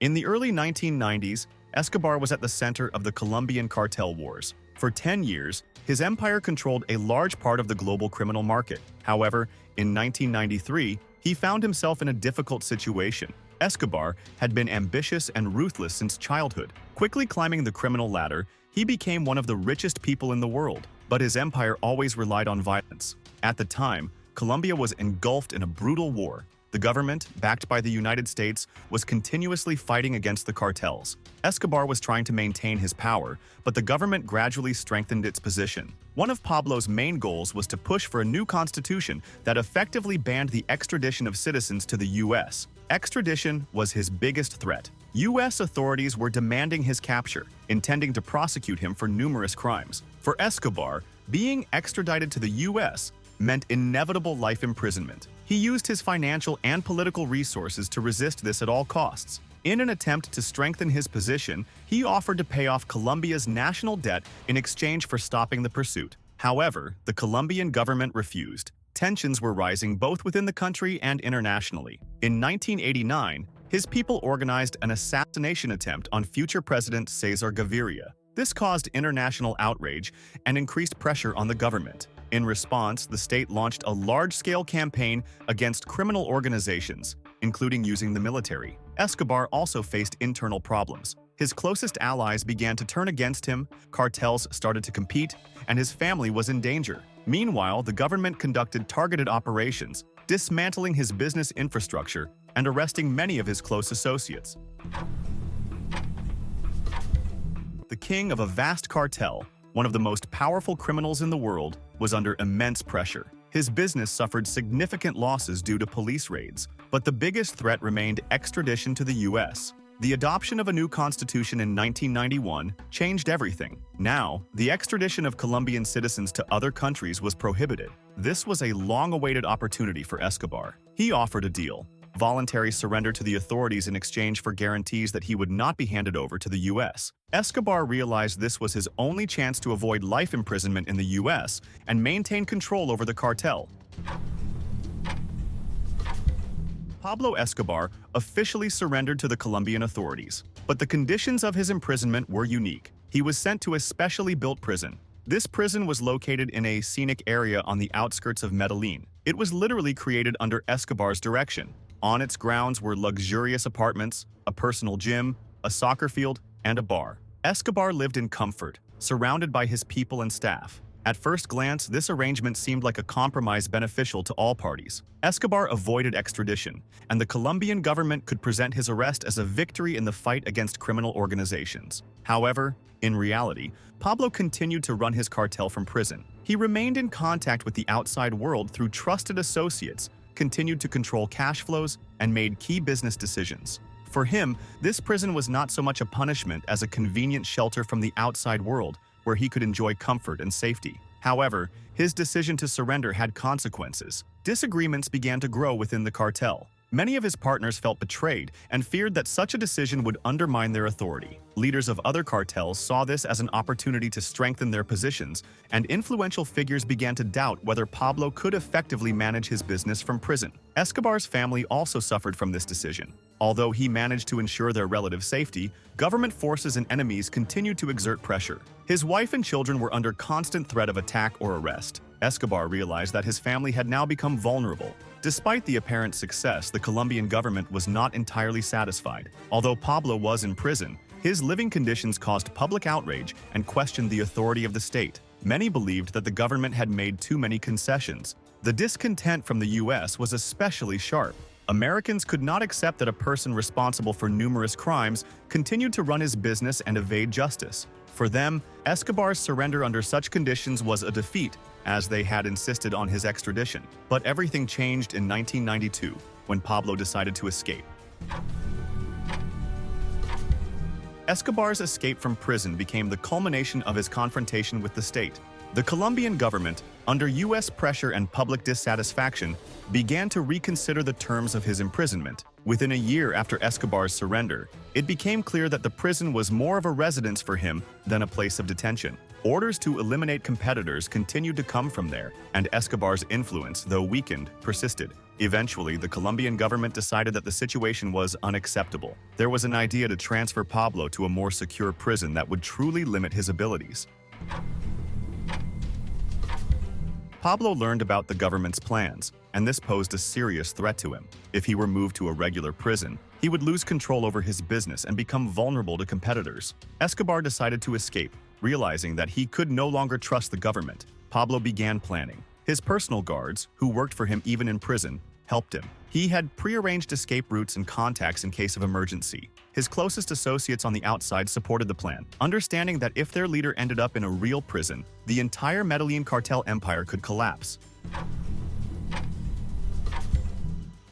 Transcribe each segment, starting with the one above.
In the early 1990s, Escobar was at the center of the Colombian cartel wars. For 10 years, his empire controlled a large part of the global criminal market. However, in 1993, he found himself in a difficult situation. Escobar had been ambitious and ruthless since childhood. Quickly climbing the criminal ladder, he became one of the richest people in the world, but his empire always relied on violence. At the time, Colombia was engulfed in a brutal war. The government, backed by the United States, was continuously fighting against the cartels. Escobar was trying to maintain his power, but the government gradually strengthened its position. One of Pablo's main goals was to push for a new constitution that effectively banned the extradition of citizens to the U.S. Extradition was his biggest threat. U.S. authorities were demanding his capture, intending to prosecute him for numerous crimes. For Escobar, being extradited to the U.S. meant inevitable life imprisonment. He used his financial and political resources to resist this at all costs. In an attempt to strengthen his position, he offered to pay off Colombia's national debt in exchange for stopping the pursuit. However, the Colombian government refused. Tensions were rising both within the country and internationally. In 1989, his people organized an assassination attempt on future President Cesar Gaviria. This caused international outrage and increased pressure on the government. In response, the state launched a large-scale campaign against criminal organizations, including using the military. Escobar also faced internal problems. His closest allies began to turn against him, cartels started to compete, and his family was in danger. Meanwhile, the government conducted targeted operations, dismantling his business infrastructure and arresting many of his close associates. The king of a vast cartel, one of the most powerful criminals in the world, was under immense pressure. His business suffered significant losses due to police raids, but the biggest threat remained extradition to the U.S. The adoption of a new constitution in 1991 changed everything. Now, the extradition of Colombian citizens to other countries was prohibited. This was a long-awaited opportunity for Escobar. He offered a deal: voluntary surrender to the authorities in exchange for guarantees that he would not be handed over to the U.S. Escobar realized this was his only chance to avoid life imprisonment in the U.S. and maintain control over the cartel. Pablo Escobar officially surrendered to the Colombian authorities, but the conditions of his imprisonment were unique. He was sent to a specially built prison. This prison was located in a scenic area on the outskirts of Medellin. It was literally created under Escobar's direction. On its grounds were luxurious apartments, a personal gym, a soccer field, and a bar. Escobar lived in comfort, surrounded by his people and staff. At first glance, this arrangement seemed like a compromise beneficial to all parties. Escobar avoided extradition, and the Colombian government could present his arrest as a victory in the fight against criminal organizations. However, in reality, Pablo continued to run his cartel from prison. He remained in contact with the outside world through trusted associates, continued to control cash flows, and made key business decisions. For him, this prison was not so much a punishment as a convenient shelter from the outside world, where he could enjoy comfort and safety. However, his decision to surrender had consequences. Disagreements began to grow within the cartel. Many of his partners felt betrayed and feared that such a decision would undermine their authority. Leaders of other cartels saw this as an opportunity to strengthen their positions, and influential figures began to doubt whether Pablo could effectively manage his business from prison. Escobar's family also suffered from this decision. Although he managed to ensure their relative safety, government forces and enemies continued to exert pressure. His wife and children were under constant threat of attack or arrest. Escobar realized that his family had now become vulnerable. Despite the apparent success, the Colombian government was not entirely satisfied. Although Pablo was in prison, his living conditions caused public outrage and questioned the authority of the state. Many believed that the government had made too many concessions. The discontent from the U.S. was especially sharp. Americans could not accept that a person responsible for numerous crimes continued to run his business and evade justice. For them, Escobar's surrender under such conditions was a defeat, as they had insisted on his extradition. But everything changed in 1992, when Pablo decided to escape. Escobar's escape from prison became the culmination of his confrontation with the state. The Colombian government, under U.S. pressure and public dissatisfaction, began to reconsider the terms of his imprisonment. Within a year after Escobar's surrender, it became clear that the prison was more of a residence for him than a place of detention. Orders to eliminate competitors continued to come from there, and Escobar's influence, though weakened, persisted. Eventually, the Colombian government decided that the situation was unacceptable. There was an idea to transfer Pablo to a more secure prison that would truly limit his abilities. Pablo learned about the government's plans, and this posed a serious threat to him. If he were moved to a regular prison, he would lose control over his business and become vulnerable to competitors. Escobar decided to escape, realizing that he could no longer trust the government. Pablo began planning. His personal guards, who worked for him even in prison, helped him. He had prearranged escape routes and contacts in case of emergency. His closest associates on the outside supported the plan, understanding that if their leader ended up in a real prison, the entire Medellin cartel empire could collapse.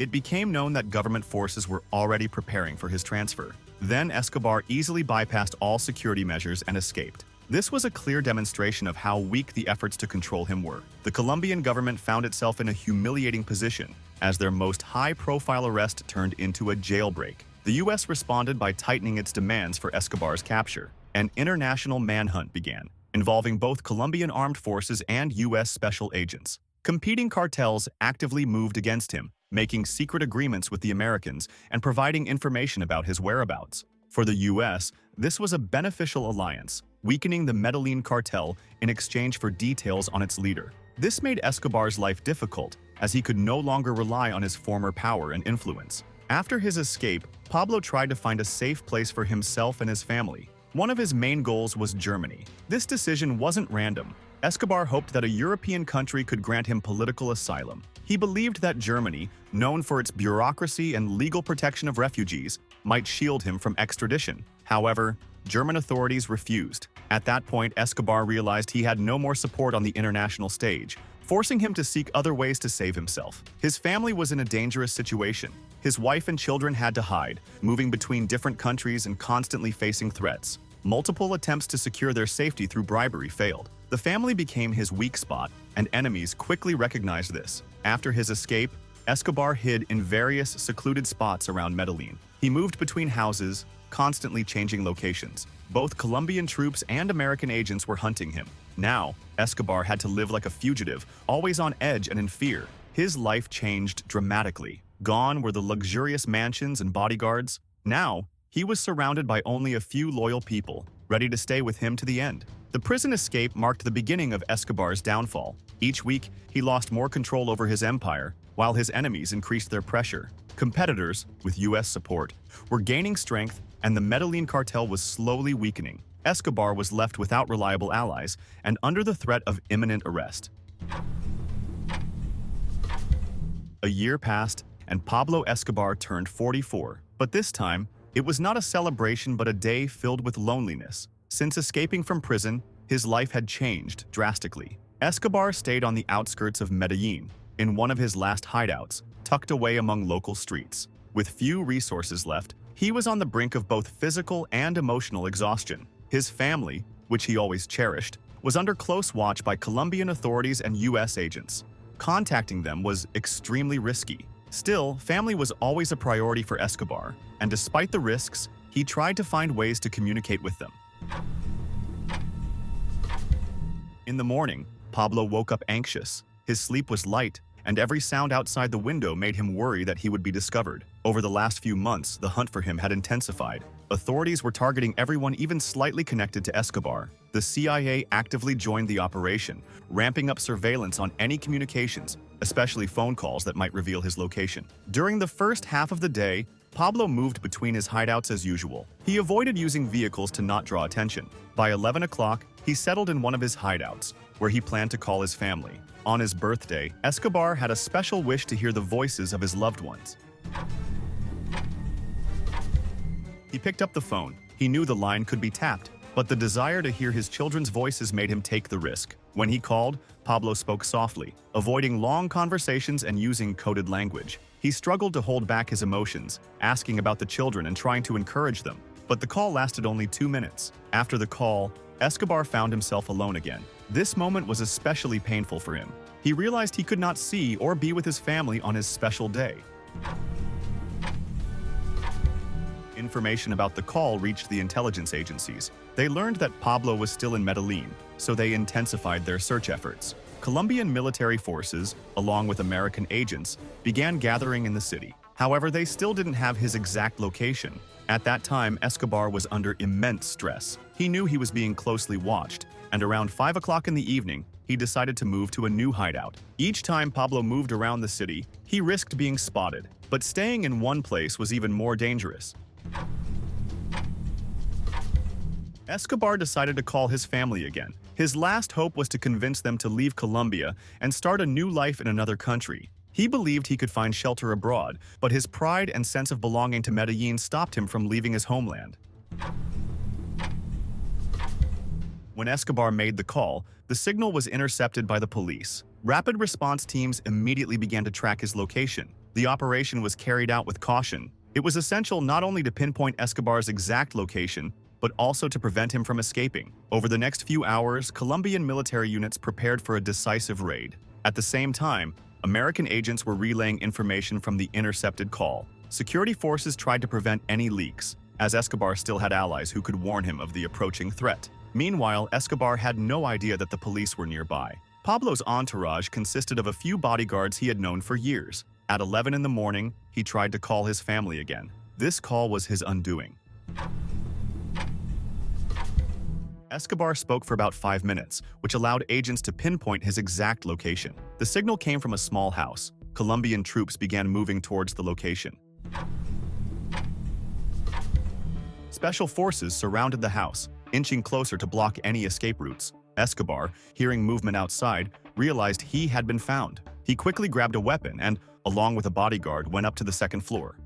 It became known that government forces were already preparing for his transfer. Then Escobar easily bypassed all security measures and escaped. This was a clear demonstration of how weak the efforts to control him were. The Colombian government found itself in a humiliating position, as their most high-profile arrest turned into a jailbreak. The U.S. responded by tightening its demands for Escobar's capture. An international manhunt began, involving both Colombian armed forces and U.S. special agents. Competing cartels actively moved against him, making secret agreements with the Americans and providing information about his whereabouts. For the U.S., this was a beneficial alliance, weakening the Medellin cartel in exchange for details on its leader. This made Escobar's life difficult, as he could no longer rely on his former power and influence. After his escape, Pablo tried to find a safe place for himself and his family. One of his main goals was Germany. This decision wasn't random. Escobar hoped that a European country could grant him political asylum. He believed that Germany, known for its bureaucracy and legal protection of refugees, might shield him from extradition. However, German authorities refused. At that point, Escobar realized he had no more support on the international stage, forcing him to seek other ways to save himself. His family was in a dangerous situation. His wife and children had to hide, moving between different countries and constantly facing threats. Multiple attempts to secure their safety through bribery failed. The family became his weak spot, and enemies quickly recognized this. After his escape, Escobar hid in various secluded spots around Medellin. He moved between houses, constantly changing locations. Both Colombian troops and American agents were hunting him. Now, Escobar had to live like a fugitive, always on edge and in fear. His life changed dramatically. Gone were the luxurious mansions and bodyguards. Now, he was surrounded by only a few loyal people, ready to stay with him to the end. The prison escape marked the beginning of Escobar's downfall. Each week, he lost more control over his empire, while his enemies increased their pressure. Competitors, with U.S. support, were gaining strength, and the Medellin cartel was slowly weakening. Escobar was left without reliable allies and under the threat of imminent arrest. A year passed, and Pablo Escobar turned 44. But this time, it was not a celebration but a day filled with loneliness. Since escaping from prison, his life had changed drastically. Escobar stayed on the outskirts of Medellin, in one of his last hideouts, tucked away among local streets. With few resources left, he was on the brink of both physical and emotional exhaustion. His family, which he always cherished, was under close watch by Colombian authorities and U.S. agents. Contacting them was extremely risky. Still, family was always a priority for Escobar, and despite the risks, he tried to find ways to communicate with them. In the morning, Pablo woke up anxious. His sleep was light, and every sound outside the window made him worry that he would be discovered. Over the last few months, the hunt for him had intensified. Authorities were targeting everyone even slightly connected to Escobar. The CIA actively joined the operation, ramping up surveillance on any communications, especially phone calls that might reveal his location. During the first half of the day, Pablo moved between his hideouts as usual. He avoided using vehicles to not draw attention. By 11 o'clock, he settled in one of his hideouts, where he planned to call his family. On his birthday, Escobar had a special wish to hear the voices of his loved ones. He picked up the phone. He knew the line could be tapped, but the desire to hear his children's voices made him take the risk. When he called, Pablo spoke softly, avoiding long conversations and using coded language. He struggled to hold back his emotions, asking about the children and trying to encourage them. But the call lasted only 2 minutes. After the call, Escobar found himself alone again. This moment was especially painful for him. He realized he could not see or be with his family on his special day. Information about the call reached the intelligence agencies. They learned that Pablo was still in Medellin, so they intensified their search efforts. Colombian military forces, along with American agents, began gathering in the city. However, they still didn't have his exact location. At that time, Escobar was under immense stress. He knew he was being closely watched, and around 5 o'clock in the evening, he decided to move to a new hideout. Each time Pablo moved around the city, he risked being spotted, but staying in one place was even more dangerous. Escobar decided to call his family again. His last hope was to convince them to leave Colombia and start a new life in another country. He believed he could find shelter abroad, but his pride and sense of belonging to Medellin stopped him from leaving his homeland. When Escobar made the call, the signal was intercepted by the police. Rapid response teams immediately began to track his location. The operation was carried out with caution. It was essential not only to pinpoint Escobar's exact location, but also to prevent him from escaping. Over the next few hours, Colombian military units prepared for a decisive raid. At the same time, American agents were relaying information from the intercepted call. Security forces tried to prevent any leaks, as Escobar still had allies who could warn him of the approaching threat. Meanwhile, Escobar had no idea that the police were nearby. Pablo's entourage consisted of a few bodyguards he had known for years. At 11 in the morning, he tried to call his family again. This call was his undoing. Escobar spoke for about 5 minutes, which allowed agents to pinpoint his exact location. The signal came from a small house. Colombian troops began moving towards the location. Special forces surrounded the house, inching closer to block any escape routes. Escobar, hearing movement outside, realized he had been found. He quickly grabbed a weapon and, along with a bodyguard, went up to the second floor.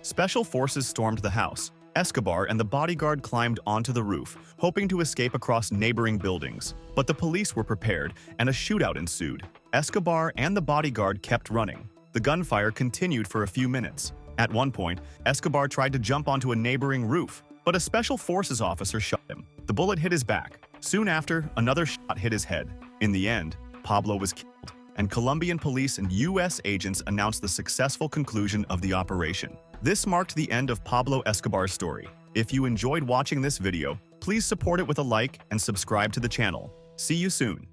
Special forces stormed the house. Escobar and the bodyguard climbed onto the roof, hoping to escape across neighboring buildings. But the police were prepared, and a shootout ensued. Escobar and the bodyguard kept running. The gunfire continued for a few minutes. At one point, Escobar tried to jump onto a neighboring roof, but a special forces officer shot him. The bullet hit his back. Soon after, another shot hit his head. In the end, Pablo was killed, and Colombian police and U.S. agents announced the successful conclusion of the operation. This marked the end of Pablo Escobar's story. If you enjoyed watching this video, please support it with a like and subscribe to the channel. See you soon.